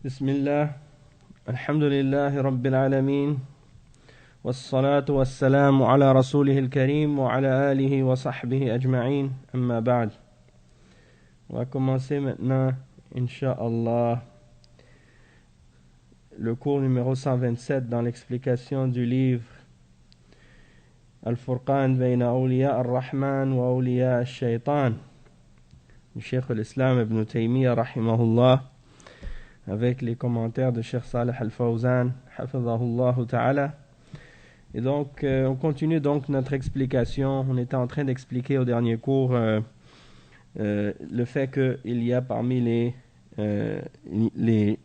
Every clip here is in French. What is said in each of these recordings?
بسم الله الحمد لله رب العالمين والصلاة والسلام على رسوله الكريم وعلى آله وصحبه أجمعين أما بعد. On va commencer maintenant, Inch'Allah, le cours numéro 127 dans l'explication du livre Al-Furqan bayna awliya ar-Rahman wa awliya al-Shaytan du Cheikh al-Islam Ibn Taymiyyah rahimahullah, avec les commentaires de Cheikh Salih Al-Fawzan hafidhahullah ta'ala. Et donc on continue donc notre explication. On était en train d'expliquer au dernier cours le fait qu'il y a parmi les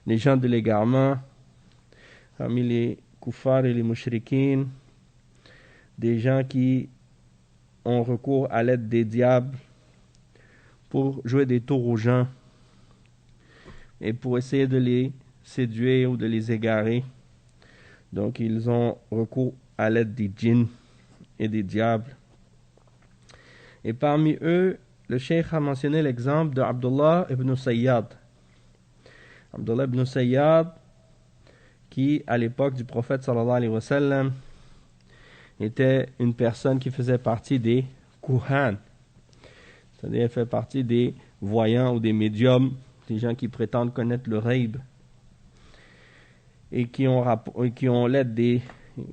gens de l'égarement, parmi les kuffars et les mushrikines, des gens qui ont recours à l'aide des diables pour jouer des tours aux gens et pour essayer de les séduire ou de les égarer. Donc ils ont recours à l'aide des djinns et des diables. Et parmi eux, le cheikh a mentionné l'exemple de Abdullah ibn Sayyad. Abdullah ibn Sayyad, qui à l'époque du prophète sallallahu alayhi wa sallam était une personne qui faisait partie des kuhan, c'est-à-dire fait partie des voyants ou des médiums, des gens qui prétendent connaître le ghaib et qui ont l'aide des,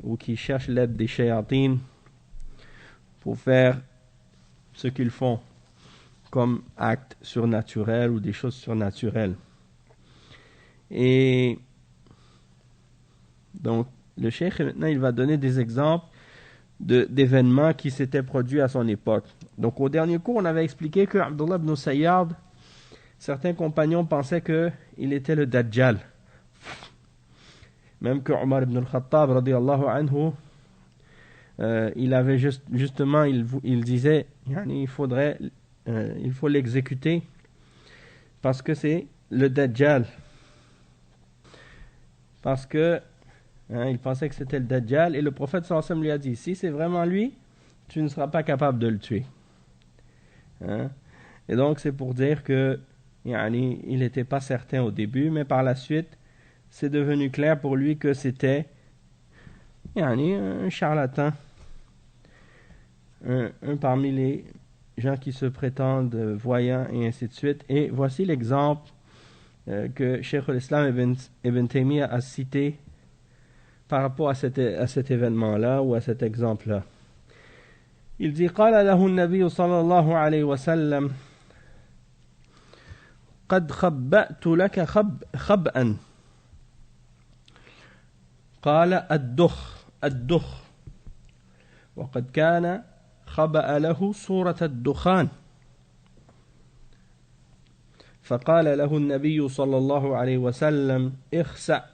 ou qui cherchent l'aide des shayatines pour faire ce qu'ils font comme actes surnaturels ou des choses surnaturelles. Et donc le cheikh maintenant il va donner des exemples d'événements qui s'étaient produits à son époque. Donc au dernier cours on avait expliqué que Abdullah ibn Sayyad, certains compagnons pensaient qu'il était le Dajjal. Même que Omar ibn al-Khattab radiyallahu anhu, il avait justement, il disait, il faut l'exécuter parce que c'est le Dajjal. Parce que il pensait que c'était le Dajjal et le prophète sallallahu alayhi wa sallam lui a dit, si c'est vraiment lui, tu ne seras pas capable de le tuer. Et donc c'est pour dire que il n'était pas certain au début, mais par la suite c'est devenu clair pour lui que c'était un charlatan, un parmi les gens qui se prétendent voyants et ainsi de suite. Et voici l'exemple que Cheikh al-Islam Ibn Taymiyyah a cité par rapport à cet événement-là ou à cet exemple-là. Il dit قال له النبي صلى الله عليه وسلم قد خبأت لك خبأ قال الدخ وقد كان خبأ له صورة الدخان فقال له النبي صلى الله عليه وسلم اخسأ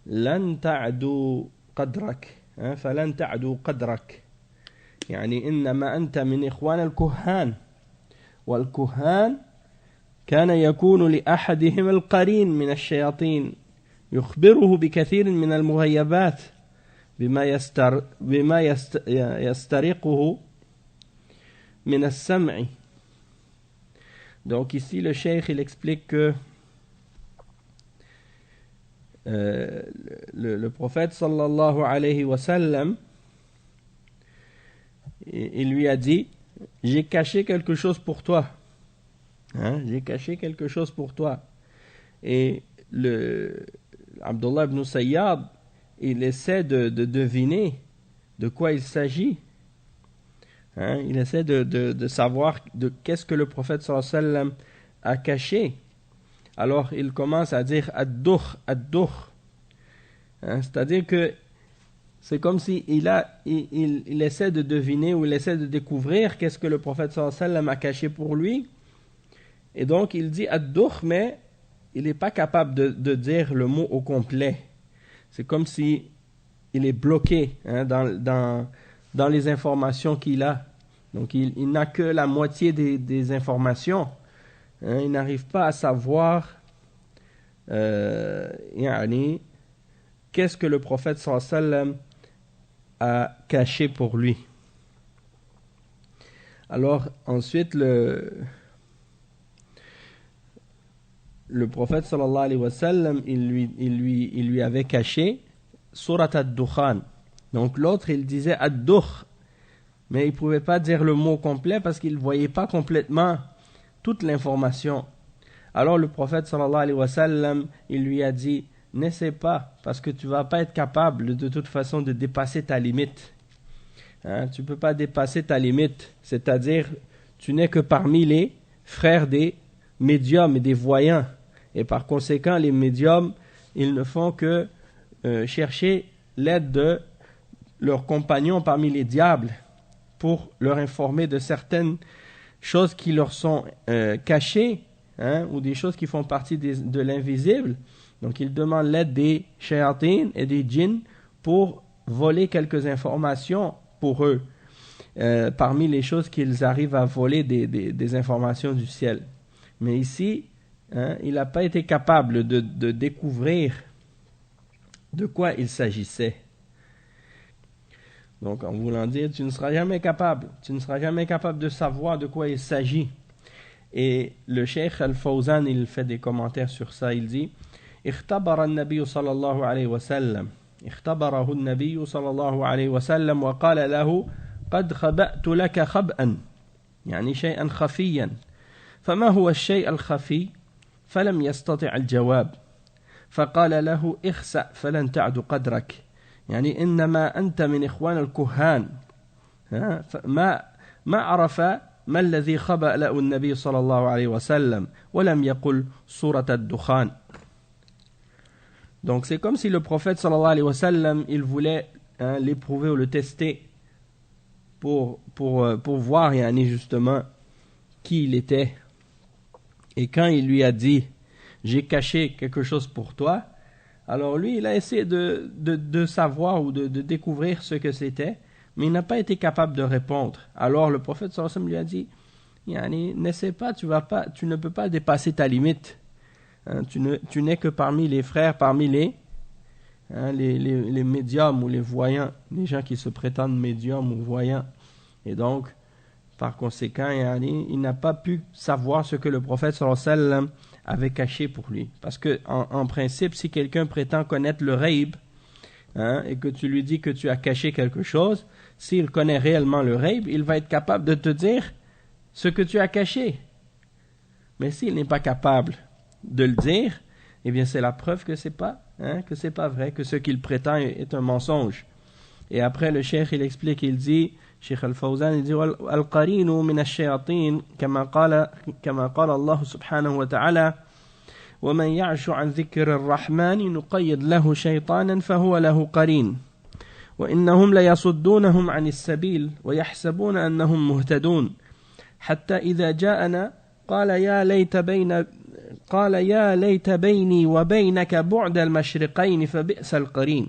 لن تعدوا قدرك فلن تعدوا قدرك إنما أنت من إخوان الكهان والكهان كان يكون لأحدهم القرين من الشياطين يخبره بكثير من المغيبات بما يسترقه من السمع. Donc ici le cheikh il explique que le prophète sallallahu alayhi wa sallam il lui a dit, j'ai caché quelque chose pour toi, j'ai caché quelque chose pour toi. Et Abdullah ibn Sayyad il essaie de deviner de quoi il s'agit. Il essaie de savoir de qu'est-ce que le prophète sallallahu alayhi wa sallam a caché. Alors il commence à dire ad-dukh, c'est-à-dire que c'est comme si il essaie de deviner ou il essaie de découvrir qu'est-ce que le prophète sallallahu alayhi wa sallam a caché pour lui. Et donc il dit ad-dukh, mais il n'est pas capable de dire le mot au complet. C'est comme si il est bloqué dans les informations qu'il a. Donc il n'a que la moitié des informations. Il n'arrive pas à savoir qu'est-ce que le prophète sallallahu alayhi wa sallam a caché pour lui. Alors ensuite le prophète sallallahu alayhi wa sallam, il lui avait caché Surat ad-Dukhan. Donc l'autre, il disait ad-Dukh, mais il ne pouvait pas dire le mot complet parce qu'il ne voyait pas complètement toute l'information. Alors le prophète sallallahu alayhi wa sallam, il lui a dit, n'essaie pas, parce que tu ne vas pas être capable de toute façon de dépasser ta limite. Tu ne peux pas dépasser ta limite, c'est-à-dire tu n'es que parmi les frères des médiums et des voyants. Et par conséquent, les médiums, ils ne font que chercher l'aide de leurs compagnons parmi les diables pour leur informer de certaines choses qui leur sont cachées, ou des choses qui font partie de l'invisible. Donc ils demandent l'aide des shayatines et des djinns pour voler quelques informations pour eux, parmi les choses qu'ils arrivent à voler des informations du ciel. Mais ici, il n'a pas été capable de découvrir de quoi il s'agissait. Donc en voulant dire, tu ne seras jamais capable de savoir de quoi il s'agit. Et le Cheikh Al-Fawzan, il fait des commentaires sur ça, il dit اختبره النبي صلى الله عليه وسلم وقال له قد خبأت لك خبأ يعني شيئا خفيا فما هو الشيء الخفي فلم يستطع الجواب فقال له اخسأ فلن تعد قدرك يعني إنما أنت من إخوان الكهان ما عرف ما الذي خبأ له النبي صلى الله عليه وسلم ولم يقل سورة الدخان. Donc c'est comme si le prophète sallallahu alayhi wa sallam, il voulait l'éprouver ou le tester pour voir justement qui il était. Et quand il lui a dit j'ai caché quelque chose pour toi, alors lui il a essayé de savoir ou de découvrir ce que c'était, mais il n'a pas été capable de répondre. Alors le prophète sallallahu alayhi wa sallam lui a dit n'essaie pas, tu ne peux pas dépasser ta limite. Tu n'es que parmi les frères, parmi les médiums ou les voyants, les gens qui se prétendent médiums ou voyants. Et donc, par conséquent, il n'a pas pu savoir ce que le prophète sallallahu alayhi wa sallam avait caché pour lui. Parce que, en principe, si quelqu'un prétend connaître le ghaib, et que tu lui dis que tu as caché quelque chose, s'il connaît réellement le ghaib, il va être capable de te dire ce que tu as caché. Mais s'il n'est pas capable de le dire, eh bien c'est la preuve que c'est pas vrai, que ce qu'il prétend est un mensonge. Et après le cheikh il explique, il dit, Cheikh Al-Fawzan, il dit al-qarinu min ash-shayatin kama qala Allah subhanahu wa ta'ala wa man ya'shu an dhikri ar-rahman nuqayyid lahu shaytanan fahuwa lahu qarin wa innahum la yasuddunahum 'an as-sabil wa yahsabuna annahum muhtadun hatta idha ja'ana qala ya ليت بيني وبينك بعد المشرقين فبئس القرين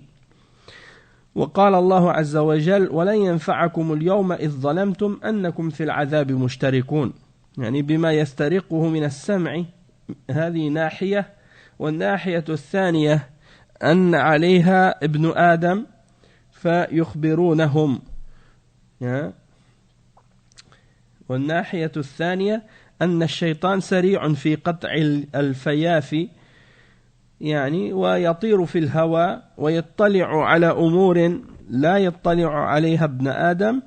وقال الله عز وجل ولن ينفعكم اليوم إذ ظلمتم أنكم في العذاب مشتركون يعني بما يسترقه من السمع هذه ناحية والناحية الثانية أن عليها ابن آدم فيخبرونهم والناحية الثانية أن الشيطان سريع في قطع الفيافي ويطير في الهواء ويطلع على أمور لا يطلع عليها ابن آدم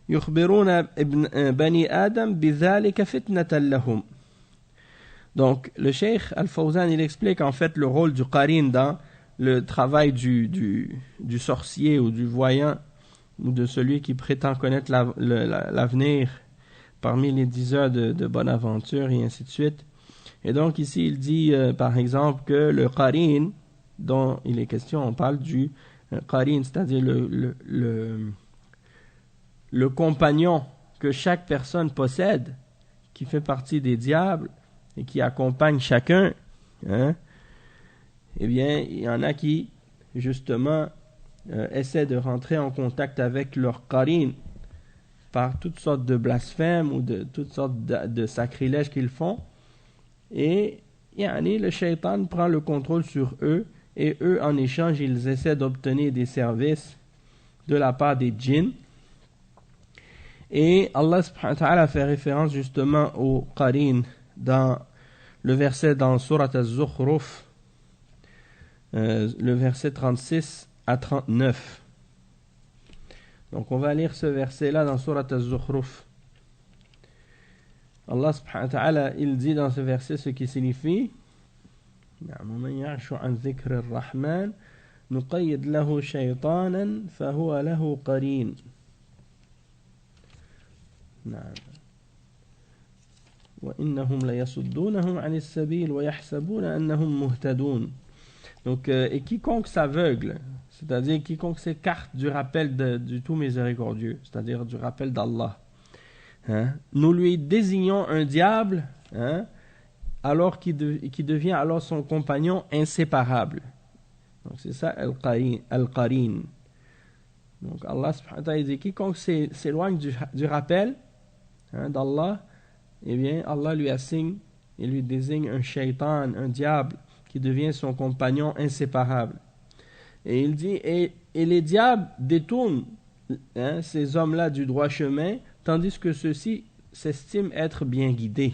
يخبرون بني آدم بذلك فتنة لهم. Donc le Cheikh Al-Fawzan il explique en fait le rôle du qarin dans le travail du sorcier ou du voyant ou de celui qui prétend connaître l'avenir parmi les 10 heures de bonne aventure et ainsi de suite. Et donc ici il dit par exemple que le qarin dont il est question, on parle du qarin, c'est-à-dire le compagnon que chaque personne possède, qui fait partie des diables et qui accompagne chacun, eh bien il y en a qui justement essaient de rentrer en contact avec leur qarin par toutes sortes de blasphèmes ou de toutes sortes de sacrilèges qu'ils font, et le shaitan prend le contrôle sur eux, et eux en échange ils essaient d'obtenir des services de la part des djinns, Et Allah subhanahu wa ta'ala fait référence justement au qarin dans le verset dans Surat Az-Zukhruf, le verset 36 à 39. Donc on va lire ce verset-là dans Surat Az-Zukhruf. Allah subhanahu wa ta'ala, il dit dans ce verset ce qui signifie وَمَنْ يَعْشُ عَنْ ذِكْرِ الرَّحْمَنِ نُقَيِّدْ لَهُ شَيْطَانًا فَهُوَ لَهُ قَرِينٌ. وَإِنَّهُمْ لَيَصُدُّونَهُمْ عَنِ السَّبِيلِ وَيَحْسَبُونَ أَنَّهُمْ مُهْتَدُونَ. Donc, et quiconque s'aveugle, c'est-à-dire quiconque s'écarte du rappel du tout miséricordieux, c'est-à-dire du rappel d'Allah, hein, nous lui désignons un diable, hein, alors qui devient alors son compagnon inséparable. Donc c'est ça al-qarin. Donc Allah subhanahu wa ta'ala dit quiconque s'éloigne du rappel, hein, d'Allah, eh bien Allah lui assigne et lui désigne un shaitan, un diable qui devient son compagnon inséparable. Et il dit et les diables détournent, hein, ces hommes-là du droit chemin, tandis que ceux-ci s'estiment être bien guidés.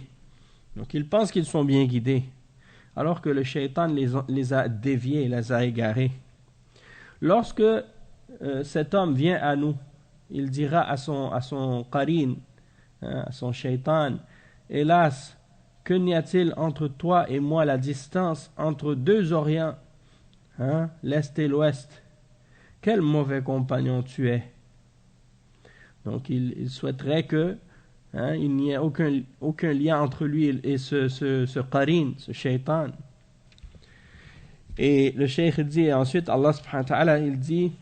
Donc ils pensent qu'ils sont bien guidés, alors que le shaitan les a déviés, les a égarés. Lorsque cet homme vient à nous, il dira à son qarin, hein, à son shaitan, hélas, que n'y a-t-il entre toi et moi la distance entre deux orients, hein, l'est et l'ouest? Quel mauvais compagnon tu es. Donc il souhaiterait que, hein, il n'y ait aucun lien entre lui et ce qarin, ce shaitan. Et le cheikh dit, et ensuite Allah subhanahu wa ta'ala, il dit,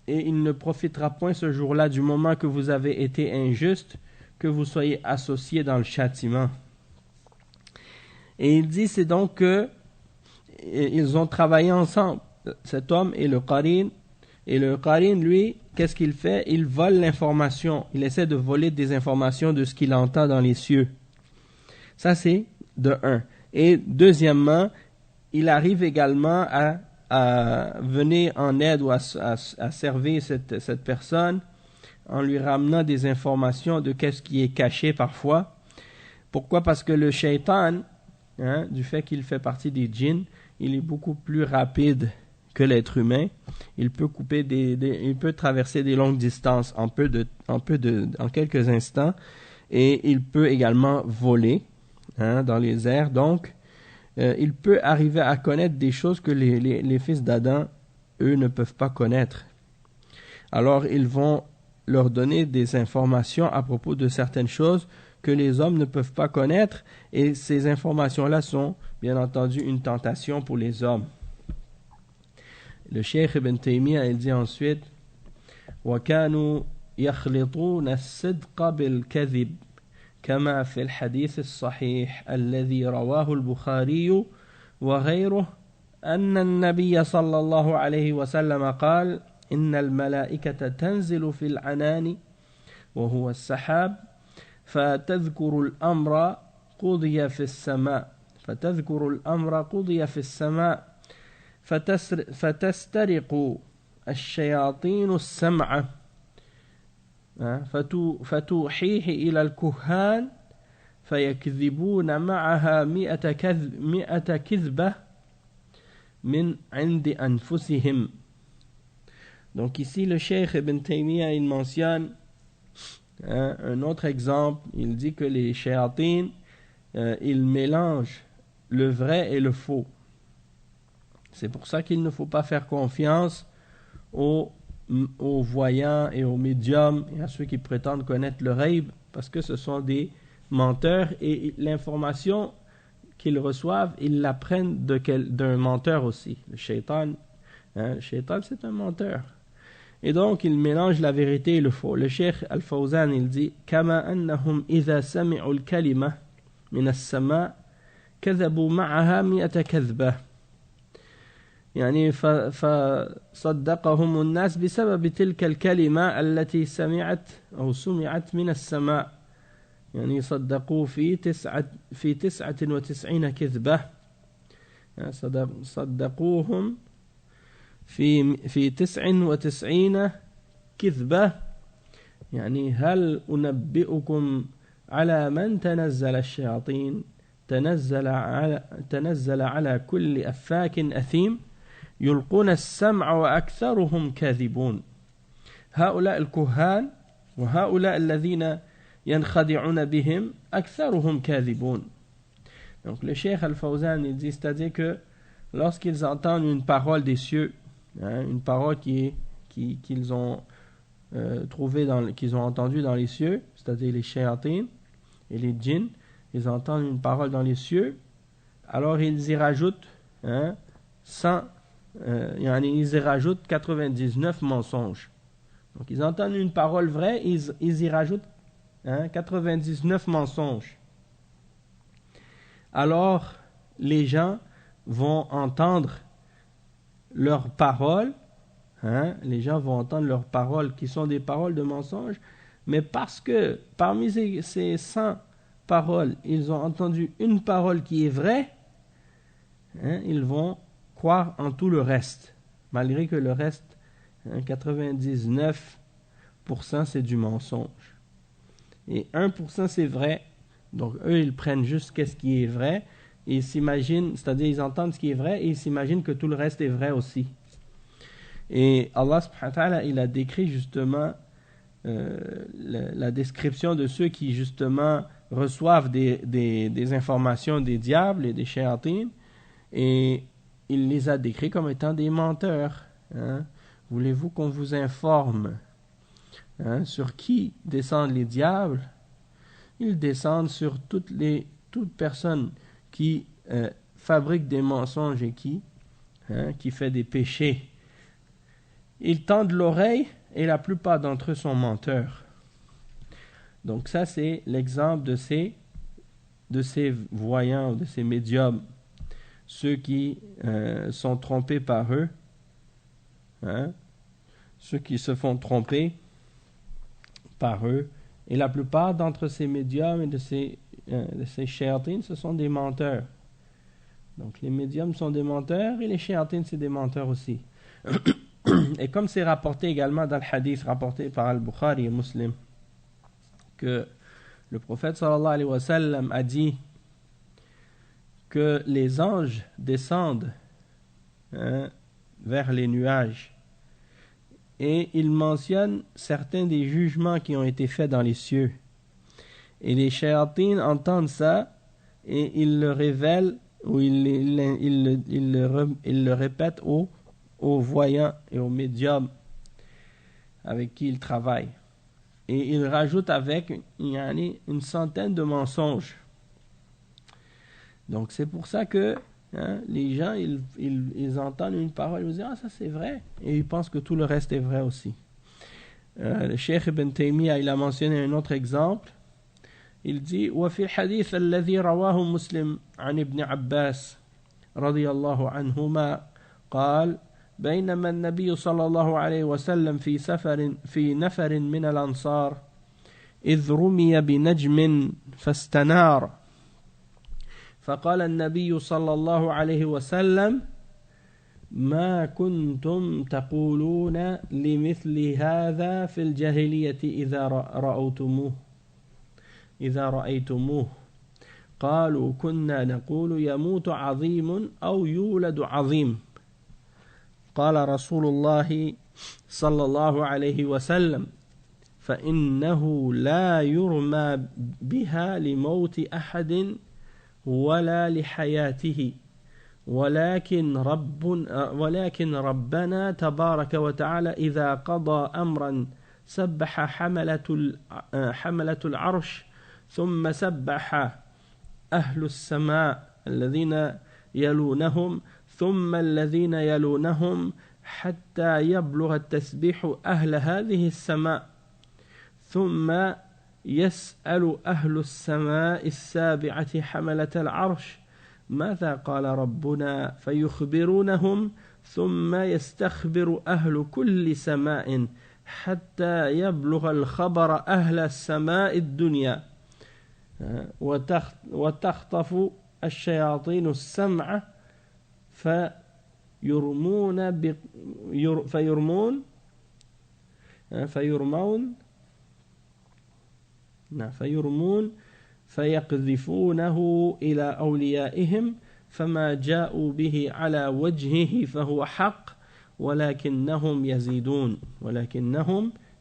et il ne profitera point ce jour-là du moment que vous avez été injuste, que vous soyez associés dans le châtiment. Et il dit, c'est donc que ils ont travaillé ensemble, cet homme et le qarin. Et le qarin, lui, qu'est-ce qu'il fait? Il vole l'information. Il essaie de voler des informations de ce qu'il entend dans les cieux. Ça, c'est de un. Et deuxièmement, il arrive également à venir en aide ou à servir cette personne en lui ramenant des informations de qu'est-ce qui est caché parfois. Pourquoi? Parce que le shaitan, hein, du fait qu'il fait partie des djinns, il est beaucoup plus rapide que l'être humain. Il peut il peut traverser des longues distances en quelques instants, et il peut également voler, hein, dans les airs. Donc il peut arriver à connaître des choses que les fils d'Adam, eux, ne peuvent pas connaître. Alors ils vont leur donner des informations à propos de certaines choses que les hommes ne peuvent pas connaître, et ces informations-là sont bien entendu une tentation pour les hommes. Le Cheikh Ibn Taymiyyah, il dit ensuite وَكَانُوا يَخْلِطُونَ الصِّدْقَ بِالْكَذِبِ كما في الحديث الصحيح الذي رواه البخاري وغيره أن النبي صلى الله عليه وسلم قال إن الملائكة تنزل في العنان وهو السحاب فتذكر الأمر قضي في السماء فتسترق الشياطين السمع فتوحيه إلى الكهان فيكذبون معها 100 كذبة من عند أنفسهم. Donc ici le Cheikh Ibn Taymiyyah, il mentionne, hein, un autre exemple. Il dit que les shayatins, ils mélangent le vrai et le faux. C'est pour ça qu'il ne faut pas faire confiance aux voyants et aux médiums et à ceux qui prétendent connaître le ghaib, parce que ce sont des menteurs, et l'information qu'ils reçoivent, ils la prennent d'un menteur aussi. Le shaitan, hein, le shaitan, c'est un menteur. Et donc, il mélange la vérité et le faux. Le Cheikh Al-Fawzan, il dit كما أنهم إذا سمعوا الكلمة من السماء كذبوا معها 100 كذبة. يعني فصدقهم الناس بسبب تلك الكلمة التي سمعت من السماء. يعني صدقوا في 99 كذبة. يعني صدقوهم في 99 كذبة يعني هل أنبئكم على من تنزل الشياطين تنزل على كل أفاك أثيم يلقون السمع وأكثرهم كاذبون. هؤلاء الكهان وهؤلاء الذين ينخدعون بهم أكثرهم كاذبون. Donc le Cheikh Al-Fawzan il dit, c'est-à-dire que lorsqu'ils entendent une parole des cieux, une parole qu'ils ont qu'ils ont entendue dans les cieux, c'est-à-dire les shayatines et les djinns, ils entendent une parole dans les cieux, alors ils y rajoutent ils y rajoutent 99 mensonges. Donc ils entendent une parole vraie, ils y rajoutent 99 mensonges. Alors les gens vont entendre leurs paroles, les gens vont entendre leurs paroles qui sont des paroles de mensonges, mais parce que parmi ces 100 paroles, ils ont entendu une parole qui est vraie, ils vont croire en tout le reste, malgré que le reste, 99% c'est du mensonge. Et 1% c'est vrai, donc eux ils prennent juste qu'est-ce qui est vrai, et ils s'imaginent, c'est-à-dire ils entendent ce qui est vrai, et ils s'imaginent que tout le reste est vrai aussi. Et Allah subhanahu wa ta'ala, il a décrit justement la description de ceux qui justement reçoivent des informations des diables et des shayatines, et il les a décrits comme étant des menteurs. Voulez-vous qu'on vous informe sur qui descendent les diables? Ils descendent sur toute personne qui fabrique des mensonges et qui fait des péchés. Ils tendent l'oreille et la plupart d'entre eux sont menteurs. Donc ça c'est l'exemple de ces voyants, de ces médiums, ceux qui sont trompés par eux, ceux qui se font tromper par eux, et la plupart d'entre ces médiums et de ces shayatines, ce sont des menteurs. Donc les médiums sont des menteurs et les shayatines c'est des menteurs aussi. Et comme c'est rapporté également dans le hadith rapporté par Al-Bukhari et Muslim, que le prophète sallallahu alayhi wa sallam a dit que les anges descendent vers les nuages et ils mentionnent certains des jugements qui ont été faits dans les cieux. Et les shayatines entendent ça et ils le révèlent ou ils le répètent aux voyants et aux médiums avec qui ils travaillent. Et ils rajoutent avec une centaine de mensonges. Donc c'est pour ça que les gens ils entendent une parole, ils disent ça c'est vrai, et ils pensent que tout le reste est vrai aussi. Le Cheikh Ibn Taymiyyah il a mentionné un autre exemple. Il dit وفي الحديث الذي رواه مسلم عن ابن عباس رضي الله عنهما قال بينما النبي صلى الله عليه وسلم في نفر من الأنصار إذ رمي بنجم فاستنار فقال النبي صلى الله عليه وسلم ما كنتم تقولون لمثل هذا في الجاهلية إذا رأيتموه قالوا كنا نقول يموت عظيم أو يولد عظيم قال رسول الله صلى الله عليه وسلم فإنه لا يرمى بها لموت أحد ولا لحياته ولكن ربنا تبارك وتعالى إذا قضى أمرا سبح حملة العرش ثم سبح أهل السماء الذين يلونهم ثم الذين يلونهم حتى يبلغ التسبيح أهل هذه السماء ثم يسأل أهل السماء السابعة حملة العرش ماذا قال ربنا فيخبرونهم ثم يستخبر أهل كل سماء حتى يبلغ الخبر أهل السماء الدنيا وتخطف الشياطين السمع فيرمون فيرمون فيقذفونه إلى أوليائهم فما جاءوا به على وجهه فهو حق ولكنهم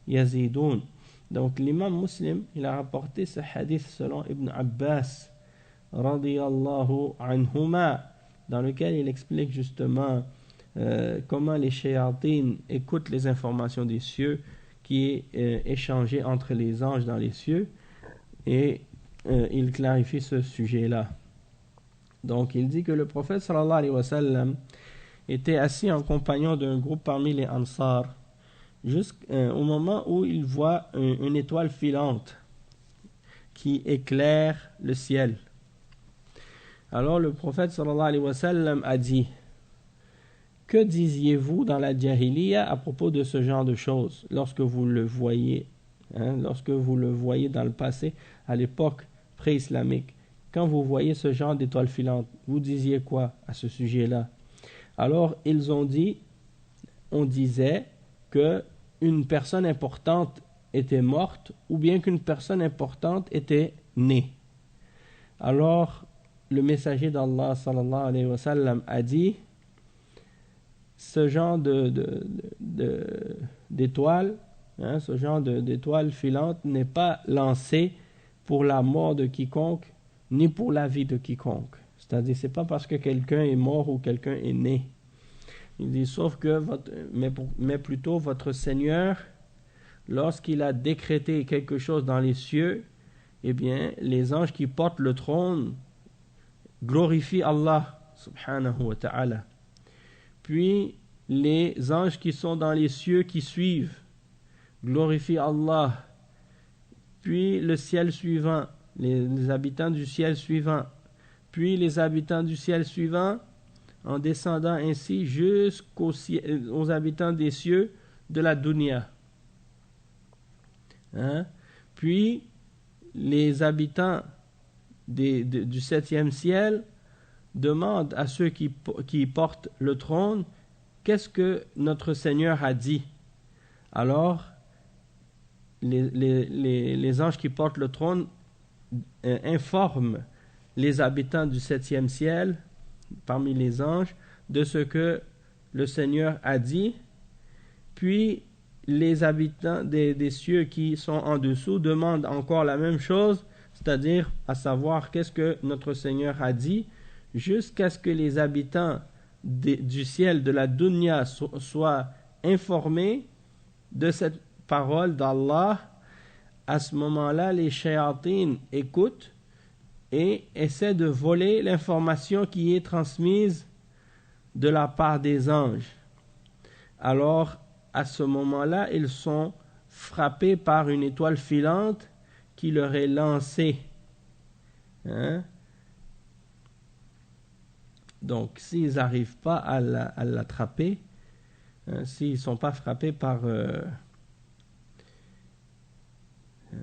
يزيدون. Donc l'imam Muslim, il a rapporté ce hadith selon Ibn Abbas radiyallahu anhuma, dans lequel il explique justement comment les shayatines écoutent les informations des cieux qui est échangée entre les anges dans les cieux, et il clarifie ce sujet-là. Donc il dit que le prophète sallallahu alayhi wa sallam était assis en compagnon d'un groupe parmi les Ansar jusqu'au moment où il voit une étoile filante qui éclaire le ciel. Alors le prophète sallallahu alayhi wa sallam a dit: que disiez-vous dans la Jahiliya à propos de ce genre de choses lorsque vous le voyez, lorsque vous le voyez dans le passé, à l'époque pré-islamique, quand vous voyez ce genre d'étoile filante, vous disiez quoi à ce sujet-là? Alors ils ont dit: on disait que une personne importante était morte ou bien qu'une personne importante était née. Alors le messager d'Allah sallallahu alayhi wa sallam a dit: ce genre d'étoile, ce genre d'étoile filante n'est pas lancé pour la mort de quiconque ni pour la vie de quiconque. C'est-à-dire, c'est pas parce que quelqu'un est mort ou quelqu'un est né. Il dit sauf que mais plutôt votre Seigneur, lorsqu'il a décrété quelque chose dans les cieux, eh bien les anges qui portent le trône glorifient Allah subhanahu wa ta'ala. Puis les anges qui sont dans les cieux qui suivent glorifient Allah. Puis le ciel suivant, les habitants du ciel suivant, puis les habitants du ciel suivant, en descendant ainsi aux habitants des cieux de la dunya. Puis les habitants du septième ciel demandent à ceux qui portent le trône: qu'est-ce que notre Seigneur a dit? Alors les anges qui portent le trône informent les habitants du septième ciel parmi les anges de ce que le Seigneur a dit. Puis les habitants des cieux qui sont en dessous demandent encore la même chose, c'est-à-dire à savoir qu'est-ce que notre Seigneur a dit, jusqu'à ce que les habitants du ciel de la dunya soient informés de cette parole d'Allah. À ce moment-là, les shayatines écoutent et essaient de voler l'information qui est transmise de la part des anges. Alors, à ce moment-là, ils sont frappés par une étoile filante qui leur est lancée. Donc, s'ils n'arrivent pas à l'attraper, s'ils ne sont pas frappés par...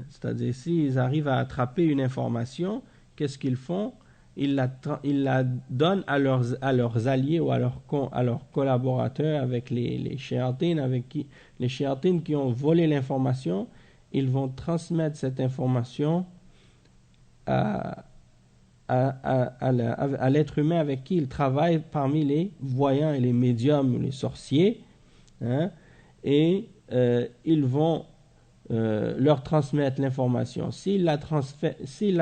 c'est-à-dire, s'ils arrivent à attraper une information, qu'est-ce qu'ils font? Ils la donnent à leurs alliés ou à leurs collaborateurs avec les shayatines, les shayatines qui ont volé l'information. Ils vont transmettre cette information à l'être humain avec qui ils travaillent parmi les voyants et les médiums ou les sorciers, et ils vont leur transmettre l'information. S'ils la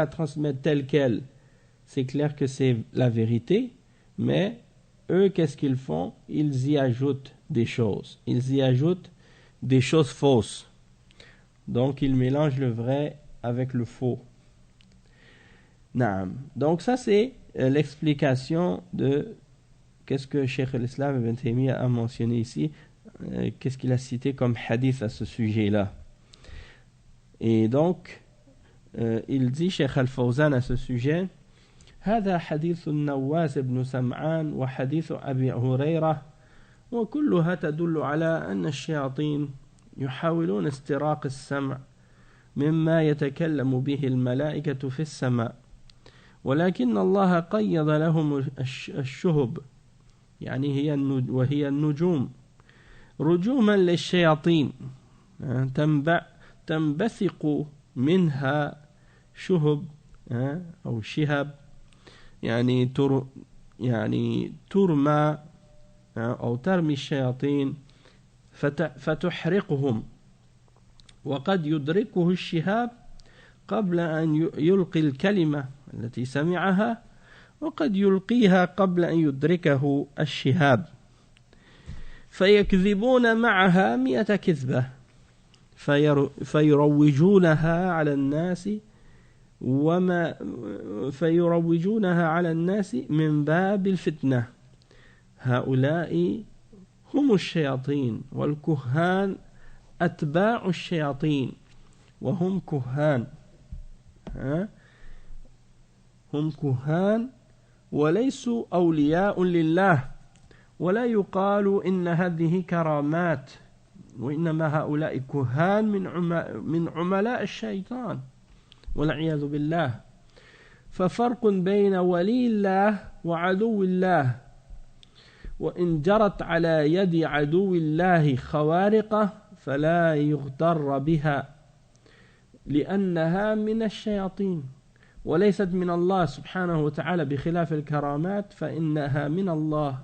transmettent telle qu'elle, c'est clair que c'est la vérité, mais eux, qu'est-ce qu'ils font? Ils y ajoutent des choses. Ils y ajoutent des choses fausses. Donc, ils mélangent le vrai avec le faux. Naam. Donc, ça, c'est l'explication de qu'est-ce que Cheikh al-Islam Ibn Taymiyyah a mentionné ici, qu'est-ce qu'il a cité comme hadith à ce sujet-là. Et donc, il dit, Cheikh al-Fawzan à ce sujet: هذا حديث النواس بن سمعان وحديث أبي هريرة وكلها تدل على أن الشياطين يحاولون استراق السمع مما يتكلم به الملائكة في السماء، ولكن الله قيض لهم الشهب يعني وهي النجوم رجوما للشياطين تنبثق منها شهب أو شهب يعني ترمى أو ترمي الشياطين فتحرقهم، وقد يدركه الشهاب قبل أن يلقي الكلمة التي سمعها، وقد يلقيها قبل أن يدركه الشهاب، فيكذبون معها 100 كذبة، فيروجونها على الناس من باب الفتنة. هؤلاء هم الشياطين، والكهان أتباع الشياطين، وهم كهان هم كهان وليسوا أولياء لله، ولا يقال إن هذه كرامات، وإنما هؤلاء كهان من عملاء الشيطان والعياذ بالله. ففرق بين ولي الله وعدو الله، وإن جرت على يد عدو الله خوارقة فلا يغتر بها، لأنها من الشياطين وليست من الله سبحانه وتعالى، بخلاف الكرامات فإنها من الله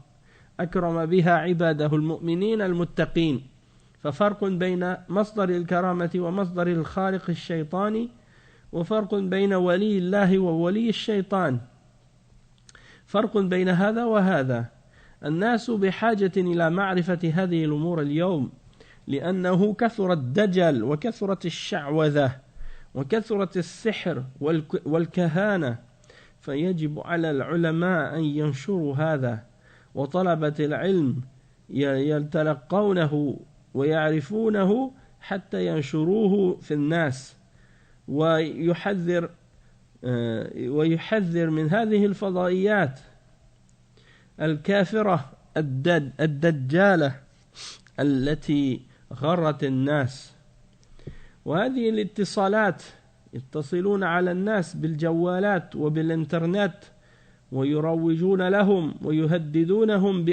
أكرم بها عباده المؤمنين المتقين. ففرق بين مصدر الكرامة ومصدر الخالق الشيطاني، وفرق بين ولي الله وولي الشيطان، فرق بين هذا وهذا. الناس بحاجة إلى معرفة هذه الأمور اليوم، لأنه كثر الدجل وكثرت الشعوذة وكثرت السحر والكهانة، فيجب على العلماء أن ينشروا هذا، وطلبة العلم يتلقونه ويعرفونه حتى ينشروه في الناس، ويحذر من هذه الفضائيات الكافرة الدجالة التي غرت الناس. وهذه الاتصالات يتصلون على الناس بالجوالات وبالإنترنت، ويروجون لهم ويهددونهم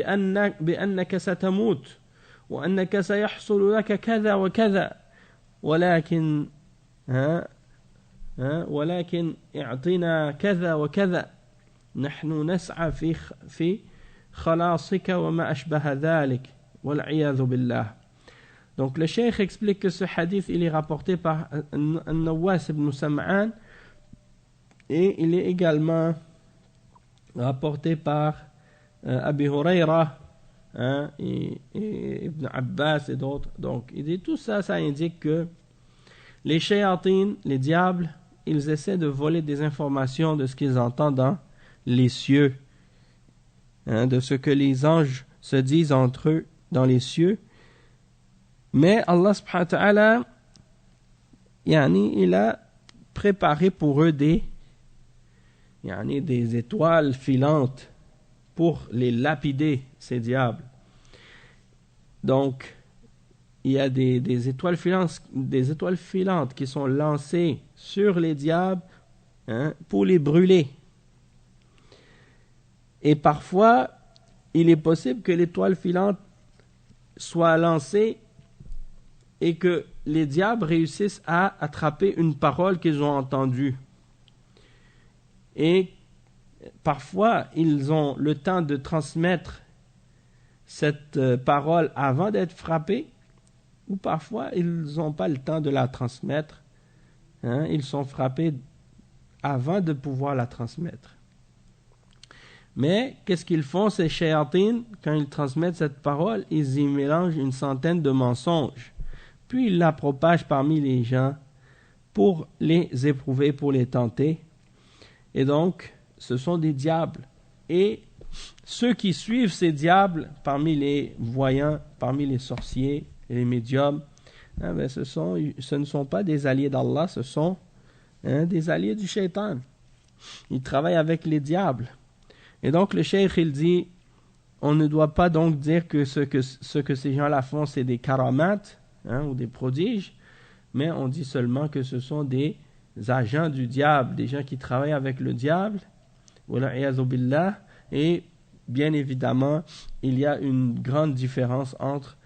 بأنك ستموت، وأنك سيحصل لك كذا وكذا، ولكن اعطنا كذا وكذا، نحن نسعى في خلاصك وما أشبه ذلك، والعياذ بالله. Donc le cheikh explique que ce hadith il est rapporté par Nawas ibn Sam'an, et il est également rapporté par Abi Huraira et Ibn Abbas et d'autres. Donc il dit tout ça, ça indique que les shayatines, les diables, ils essaient de voler des informations de ce qu'ils entendent dans les cieux, de ce que les anges se disent entre eux dans les cieux. Mais Allah subhanahu wa ta'ala, il a préparé pour eux des étoiles filantes pour les lapider, ces diables. Donc, il y a des étoiles filantes qui sont lancées sur les diables pour les brûler. Et parfois, il est possible que l'étoile filante soit lancée et que les diables réussissent à attraper une parole qu'ils ont entendue. Et parfois, ils ont le temps de transmettre cette parole avant d'être frappés, ou parfois, ils n'ont pas le temps de la transmettre. Ils sont frappés avant de pouvoir la transmettre. Mais qu'est-ce qu'ils font, ces shayatines, quand ils transmettent cette parole? Ils y mélangent une centaine de mensonges. Puis ils la propagent parmi les gens pour les éprouver, pour les tenter. Et donc, ce sont des diables. Et ceux qui suivent ces diables, parmi les voyants, parmi les sorciers, les médiums, ce ne sont pas des alliés d'Allah, ce sont des alliés du shaitan. Ils travaillent avec les diables. Et donc le cheikh il dit, on ne doit pas donc dire que ce que ces gens-là font, c'est des karamat, ou des prodiges, mais on dit seulement que ce sont des agents du diable, des gens qui travaillent avec le diable, et bien évidemment, il y a une grande différence entre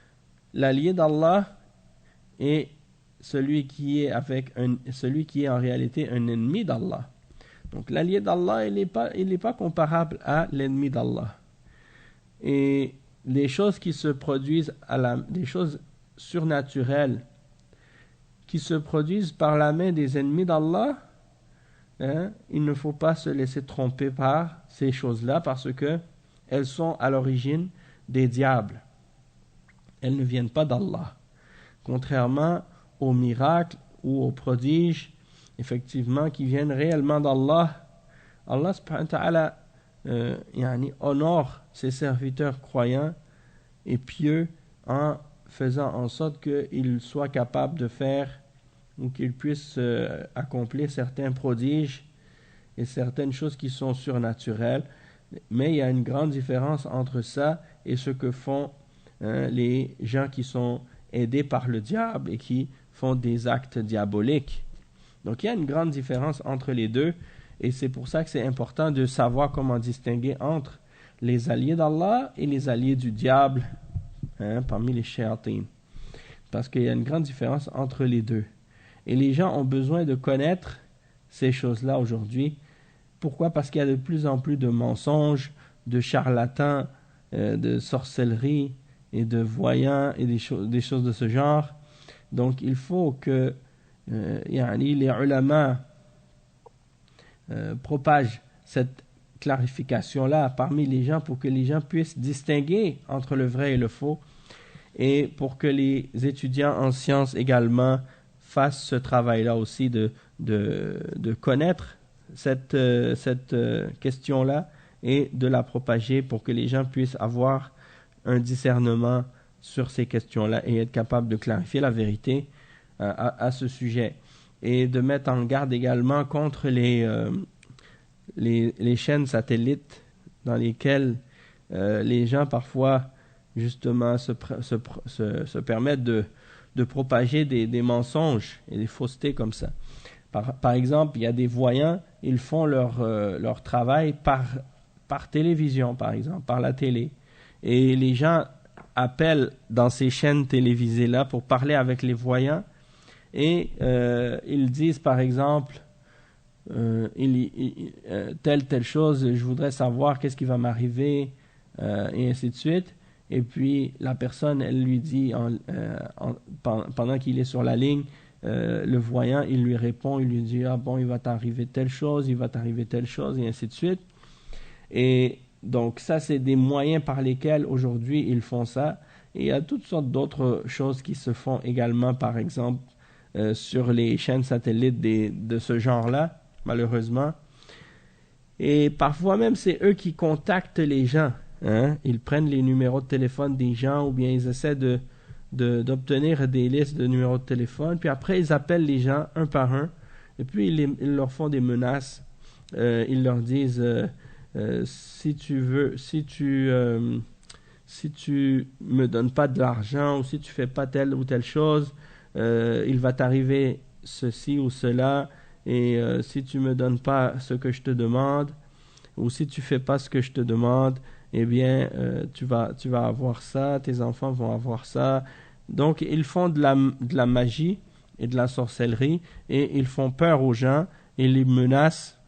l'allié d'Allah et celui qui est en réalité un ennemi d'Allah. Donc l'allié d'Allah, il n'est pas comparable à l'ennemi d'Allah. Et les choses qui se produisent, des choses surnaturelles qui se produisent par la main des ennemis d'Allah, il ne faut pas se laisser tromper par ces choses-là parce que elles sont à l'origine des diables. Elles ne viennent pas d'Allah. Contrairement aux miracles ou aux prodiges, effectivement, qui viennent réellement d'Allah, Allah subhanahu wa ta'ala honore ses serviteurs croyants et pieux en faisant en sorte qu'ils soient capables de faire ou qu'ils puissent accomplir certains prodiges et certaines choses qui sont surnaturelles. Mais il y a une grande différence entre ça et ce que font les gens qui sont aidés par le diable et qui font des actes diaboliques. Donc il y a une grande différence entre les deux et c'est pour ça que c'est important de savoir comment distinguer entre les alliés d'Allah et les alliés du diable parmi les shayatines. Parce qu'il y a une grande différence entre les deux. Et les gens ont besoin de connaître ces choses-là aujourd'hui. Pourquoi? Parce qu'il y a de plus en plus de mensonges, de charlatans, de sorcellerie et de voyants et des choses de ce genre. Donc il faut que les ulama propagent cette clarification-là parmi les gens pour que les gens puissent distinguer entre le vrai et le faux et pour que les étudiants en sciences également fassent ce travail-là aussi de connaître cette question-là et de la propager pour que les gens puissent avoir un discernement sur ces questions-là et être capables de clarifier la vérité à ce sujet et de mettre en garde également contre les chaînes satellites dans lesquelles les gens parfois justement se permettent de propager des mensonges et des faussetés comme ça. Par exemple, il y a des voyants, ils font leur travail par télévision, par exemple, par la télé. Et les gens appellent dans ces chaînes télévisées-là pour parler avec les voyants et ils disent, par exemple, telle chose, je voudrais savoir qu'est-ce qui va m'arriver, et ainsi de suite. Et puis la personne, elle lui dit, pendant qu'il est sur la ligne, le voyant, il lui répond, il lui dit, ah bon, il va t'arriver telle chose, il va t'arriver telle chose, et ainsi de suite. Et donc ça, c'est des moyens par lesquels aujourd'hui ils font ça. Et il y a toutes sortes d'autres choses qui se font également, par exemple, sur les chaînes satellites de ce genre-là, malheureusement. Et parfois même, c'est eux qui contactent les gens. Ils prennent les numéros de téléphone des gens ou bien ils essaient d'obtenir des listes de numéros de téléphone. Puis après, ils appellent les gens un par un. Et puis, ils leur font des menaces. Ils leur disent, si tu me donnes pas de l'argent ou si tu fais pas telle ou telle chose, il va t'arriver ceci ou cela. Et si tu me donnes pas ce que je te demande ou si tu fais pas ce que je te demande, eh bien, tu vas avoir ça, tes enfants vont avoir ça. Donc, ils font de la magie et de la sorcellerie et ils font peur aux gens et les menacent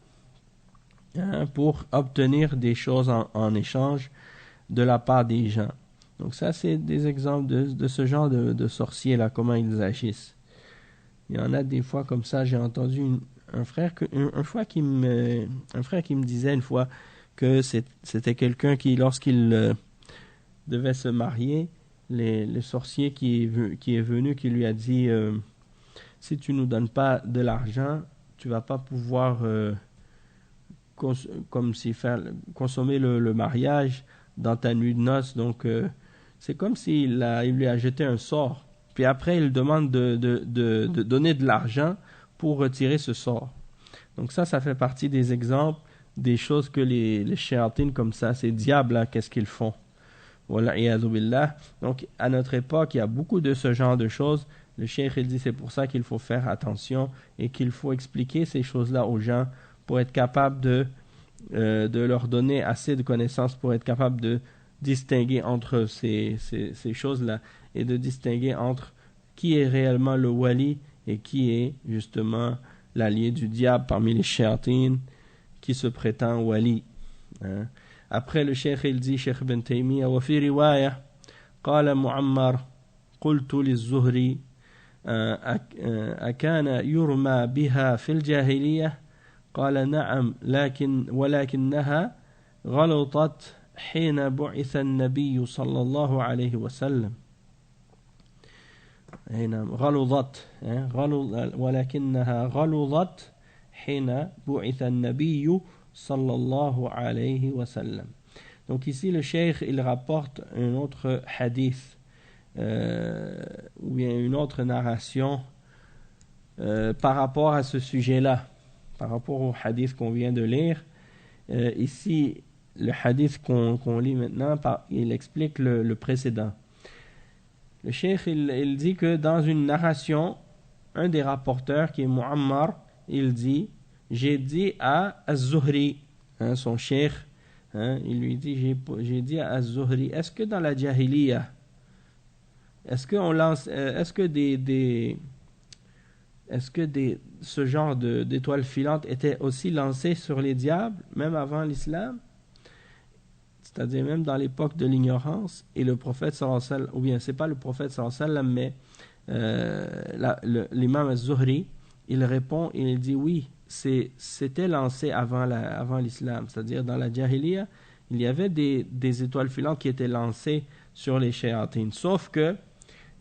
pour obtenir des choses en échange de la part des gens. Donc, ça, c'est des exemples de ce genre de sorciers-là, comment ils agissent. Il y en a des fois comme ça, j'ai entendu un frère qui me disait une fois que c'était quelqu'un qui, lorsqu'il devait se marier, le sorcier qui est venu, qui lui a dit si tu nous donnes pas de l'argent, tu vas pas pouvoir consommer le mariage dans ta nuit de noces. Donc c'est comme s'il lui a jeté un sort. Puis après, il demande de donner de l'argent pour retirer ce sort. Donc ça fait partie des exemples des choses que les shayatines comme ça, ces diables-là, qu'est-ce qu'ils font? Voilà, iyadhu billah. Donc, à notre époque, il y a beaucoup de ce genre de choses. Le cheikh, il dit, c'est pour ça qu'il faut faire attention et qu'il faut expliquer ces choses-là aux gens pour être capable de leur donner assez de connaissances pour être capable de distinguer entre ces choses-là et de distinguer entre qui est réellement le wali et qui est justement l'allié du diable parmi les shayatines qui se prétend wali. Hein. Après le cheikh il dit, cheikh Ibn Taymiyyah, وفي رواية قال معمر قلت للزهري أكان يرمى بها في الجاهلية قال نعم ولكنها غلطت حين بعث النبي صلى الله عليه وسلم ولكنها غلظت حين بعث النبي صلى الله عليه وسلم. Donc ici le cheikh il rapporte un autre hadith ou bien une autre narration par rapport à ce sujet-là, par rapport au hadith qu'on vient de lire. Ici le hadith qu'on lit maintenant, il explique le précédent. Le cheikh il dit que dans une narration, un des rapporteurs qui est Muammar, il dit, j'ai dit à Az-Zuhri, hein, son cheikh, hein, il lui dit, j'ai dit à Az-Zuhri, est-ce que dans la Jahiliya, est-ce que ce genre d'étoiles filantes étaient aussi lancées sur les diables, même avant l'islam, c'est-à-dire même dans l'époque de l'ignorance? Et le prophète sallallahu alayhi wa sallam, ou bien c'est pas le prophète sallallahu alayhi wa sallam, mais l'imam Az-Zuhri, il répond, il dit oui, c'était lancé avant l'islam, c'est-à-dire dans la Jahiliya, il y avait des étoiles filantes qui étaient lancées sur les shayatines. Sauf que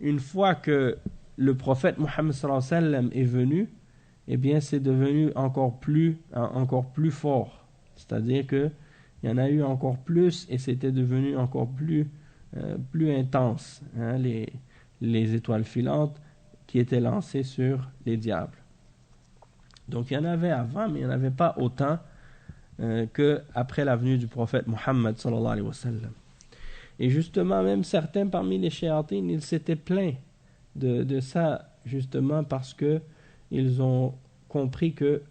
une fois que le prophète Muhammad sallallahu alayhi wa sallam est venu, eh bien c'est devenu encore plus fort. C'est-à-dire que il y en a eu encore plus et c'était devenu encore plus intense, hein, les étoiles filantes qui étaient lancées sur les diables. Donc il y en avait avant, mais il n'y en avait pas autant qu'après la venue du prophète Muhammad sallallahu alayhi wa sallam. Et justement, même certains parmi les shayatines, ils s'étaient plaints de ça, justement parce que ils ont compris que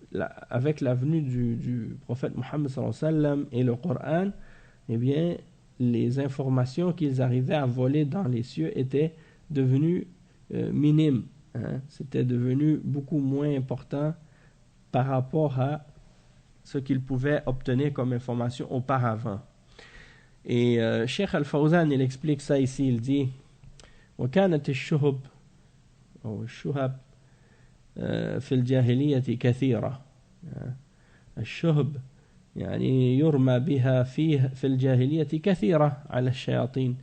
avec la venue du prophète Muhammad sallallahu alayhi wa sallam et le Coran, eh bien, les informations qu'ils arrivaient à voler dans les cieux étaient devenues minimes. Hein. C'était devenu beaucoup moins important par rapport à ce qu'ils pouvaient obtenir comme information auparavant. Et Cheikh Al-Fawzan, il explique ça ici, il dit وكانت الشهب أو الشهب في الجاهلية كثيرة. الشهب يعني يرمى بها في الجاهلية كثيرة على الشياطين.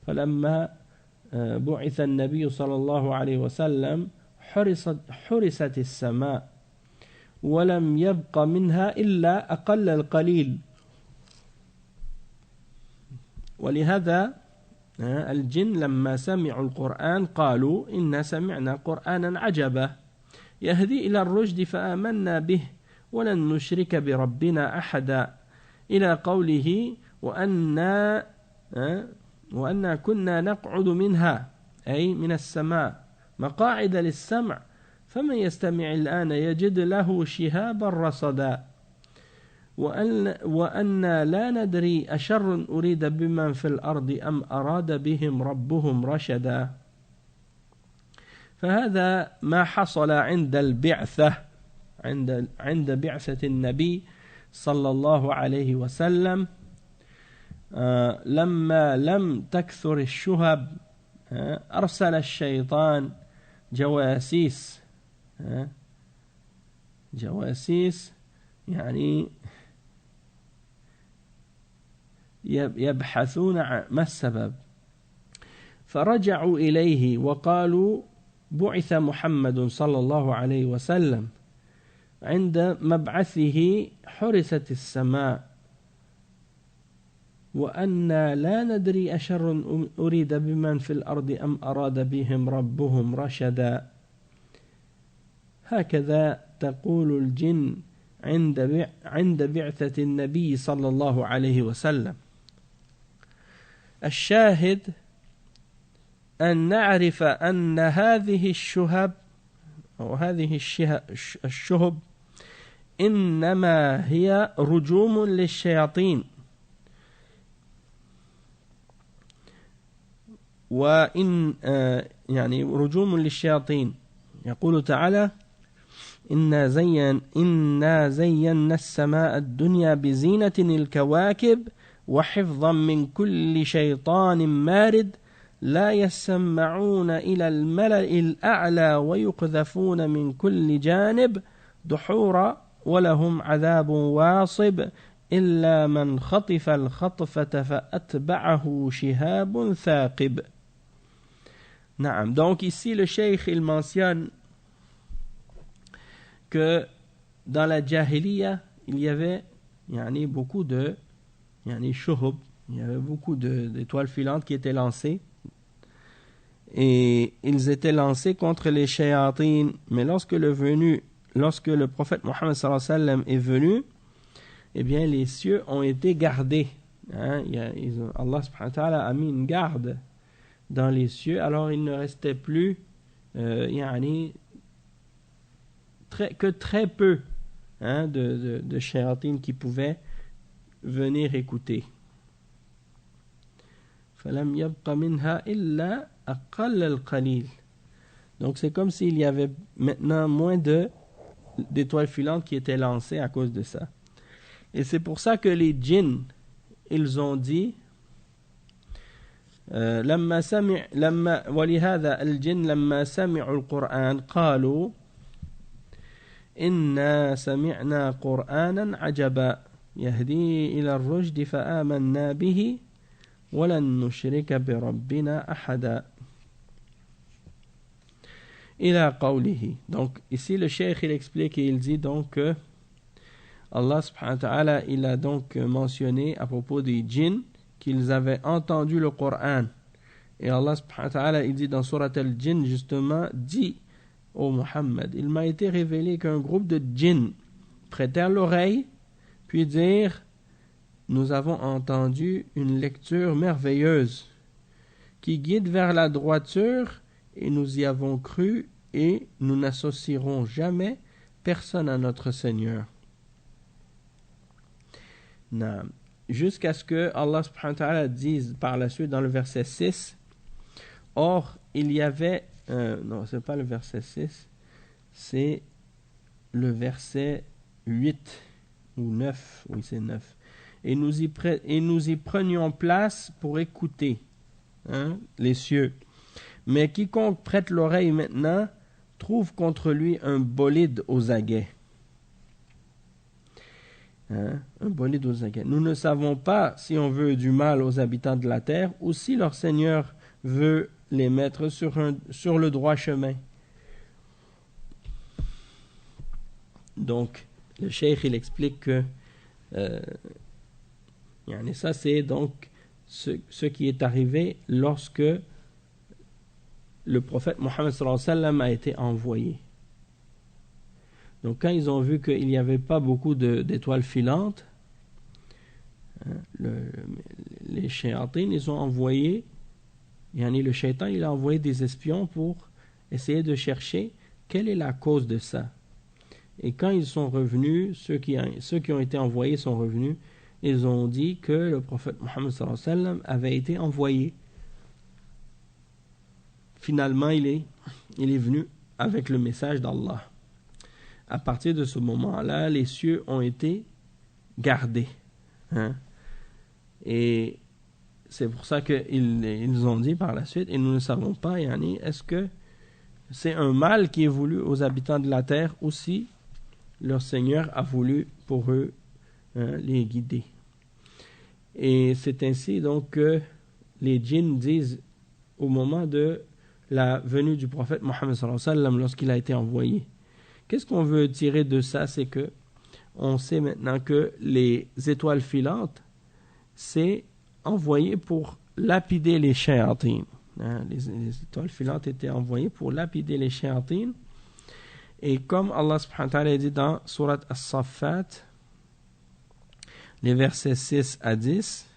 فلما بعث النبي صلى الله عليه وسلم حرست السماء ولم يبق منها إلا أقل القليل. ولهذا الجن لما سمعوا القرآن قالوا إنا سمعنا قرآنا عجبا يهدي إلى الرشد فآمنا به ولن نشرك بربنا أحدا إلى قوله وأنا كنا نقعد منها أي من السماء مقاعد للسمع فمن يستمع الآن يجد له شهابا رصدا وأنا لا ندري أشر أريد بمن في الأرض أم أراد بهم ربهم رشدا. فهذا ما حصل عند البعثة عند بعثة النبي صلى الله عليه وسلم لما لم تكثر الشهب أرسل الشيطان جواسيس يعني يبحثون عن ما السبب فرجعوا إليه وقالوا بعث محمد صلى الله عليه وسلم عند مبعثه حرست السماء وأنا لا ندري أشر أريد بمن في الأرض أم أراد بهم ربهم رشدا. هكذا تقول الجن عند بعثة النبي صلى الله عليه وسلم. الشاهد أن نعرف أن هذه الشهب أو هذه الشهب إنما هي رجوم للشياطين وإن يعني رجوم للشياطين. يقول تعالى إنا زينا السماء الدنيا بزينة الكواكب وحفظا من كل شيطان مارد لا يسمعون إلى الملأ الأعلى ويقذفون من كل جانب دحورا ولهم عذاب واصب إلا من خطف الخطفة فأتبعه شهاب ثاقب. Donc ici le cheikh il mentionne que dans la Jahiliya il y avait beaucoup de shuhub, il y avait beaucoup d'étoiles filantes qui étaient lancées et ils étaient lancés contre les shayatines. Mais lorsque le prophète Mohammed sallallahu alayhi wa sallam est venu, eh bien les cieux ont été gardés. Allah subhanahu wa ta'ala a mis une garde dans les cieux, alors il ne restait plus que très peu de shayatines qui pouvaient venir écouter. فَلَمْ يَبْقَ مِنْهَا إِلَّا أَقَلَّ الْقَلِيلِ. Donc c'est comme s'il y avait maintenant moins d'étoiles filantes qui étaient lancées à cause de ça. Et c'est pour ça que les djinns, ils ont dit ولهذا الجن لما سمعوا القرآن قالوا إنا سمعنا قرآنا عجبا يهدي إلى الرشد فآمنا به ولن نشرك بربنا أحدا إلى قوله. Donc ici le cheikh il explique et il dit donc que Allah subhanahu wa ta'ala il a donc mentionné à propos des djinns qu'ils avaient entendu le Coran. Et Allah subhanahu wa ta'ala il dit dans Surat al-Jinn justement, dit ô Muhammad, il m'a été révélé qu'un groupe de djinns prêtèrent l'oreille puis dirent nous avons entendu une lecture merveilleuse qui guide vers la droiture et nous y avons cru et nous n'associerons jamais personne à notre Seigneur. Jusqu'à ce que Allah subhanahu wa ta'ala dise par la suite dans le verset 6, or il y avait non c'est pas le verset 6, c'est le verset 8 ou 9, oui c'est 9, et nous y prenions place pour écouter les cieux, mais quiconque prête l'oreille maintenant trouve contre lui un bolide aux aguets. Un bolide aux aguets. Nous ne savons pas si on veut du mal aux habitants de la terre ou si leur Seigneur veut les mettre sur le droit chemin. Donc, le cheikh il explique que ça c'est donc ce qui est arrivé lorsque le prophète Mohammed sallallahu alayhi wa sallam a été envoyé. Donc quand ils ont vu qu'il n'y avait pas beaucoup d'étoiles filantes, les shayatines, ils ont envoyé, le shaitan, il a envoyé des espions pour essayer de chercher quelle est la cause de ça. Et quand ils sont revenus, ceux qui ont été envoyés sont revenus, ils ont dit que le prophète Mohammed sallallahu alayhi wa sallam avait été envoyé. Finalement, il est venu avec le message d'Allah. À partir de ce moment-là, les cieux ont été gardés. Et c'est pour ça qu'ils ont dit par la suite, et nous ne savons pas, est-ce que c'est un mal qui est voulu aux habitants de la terre ou si leur Seigneur a voulu pour eux les guider. Et c'est ainsi donc que les djinns disent au moment de la venue du prophète Mohammed sallallahu alayhi wa sallam lorsqu'il a été envoyé. Qu'est-ce qu'on veut tirer de ça? C'est que on sait maintenant que les étoiles filantes, c'est envoyé pour lapider les shayatines. Les étoiles filantes étaient envoyées pour lapider les shayatines. Et comme Allah subhanahu wa ta'ala dit dans Surat As-Saffat, les versets 6 à 10,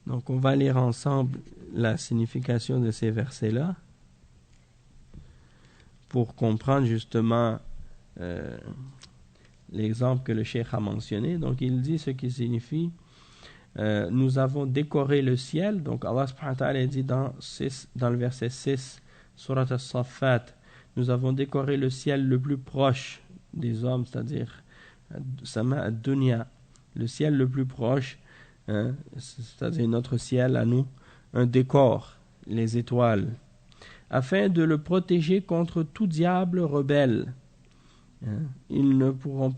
donc on va lire ensemble la signification de ces versets-là pour comprendre justement l'exemple que le cheikh a mentionné. Donc il dit ce qui signifie nous avons décoré le ciel. Donc Allah subhanahu wa ta'ala dit dans le verset 6, Surat As-Saffat, nous avons décoré le ciel le plus proche des hommes, c'est-à-dire Sama ad-Dunya, le ciel le plus proche, c'est-à-dire notre ciel à nous, un décor, les étoiles, afin de le protéger contre tout diable rebelle. Ils ne pourront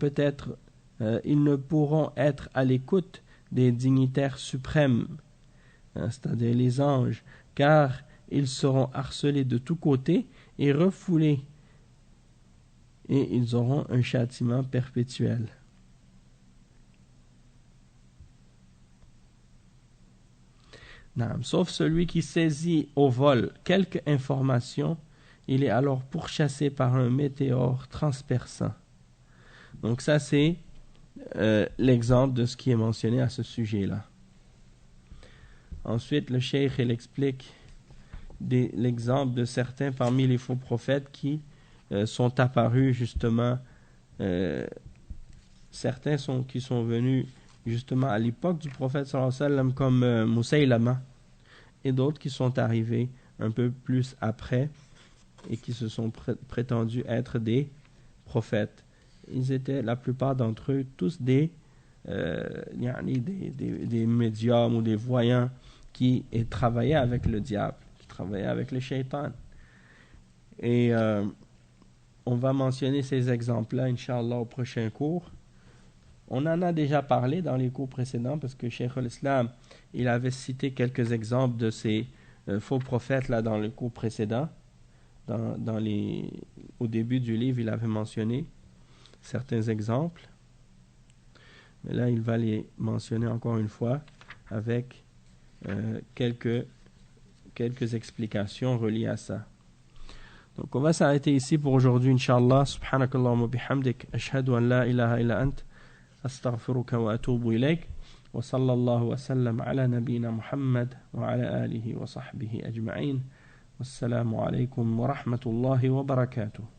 être à l'écoute des dignitaires suprêmes, c'est-à-dire les anges, car ils seront harcelés de tous côtés et refoulés, et ils auront un châtiment perpétuel. Sauf celui qui saisit au vol quelque information, il est alors pourchassé par un météore transperçant. Donc ça c'est l'exemple de ce qui est mentionné à ce sujet-là. Ensuite, le cheikh il explique l'exemple de certains parmi les faux prophètes qui sont apparus justement. Certains qui sont venus justement à l'époque du prophète sallallahu alayhi wa sallam comme Musaylama, et d'autres qui sont arrivés un peu plus après et qui se sont prétendus être des prophètes. Ils étaient, la plupart d'entre eux, tous des médiums ou des voyants qui travaillaient avec le diable, qui travaillaient avec le shaitan. Et on va mentionner ces exemples-là, Inch'Allah, au prochain cours. On en a déjà parlé dans les cours précédents parce que Cheikh al-Islam, il avait cité quelques exemples de ces faux prophètes là dans le cours précédent. Au début du livre, il avait mentionné certains exemples. Mais là, il va les mentionner encore une fois avec quelques explications reliées à ça. Donc, on va s'arrêter ici pour aujourd'hui, Inch'Allah. Subhanakallahumma bihamdik. Ashhadu an la ilaha illa ant. أستغفرك وأتوب إليك وصلى الله وسلم على نبينا محمد وعلى آله وصحبه أجمعين والسلام عليكم ورحمة الله وبركاته.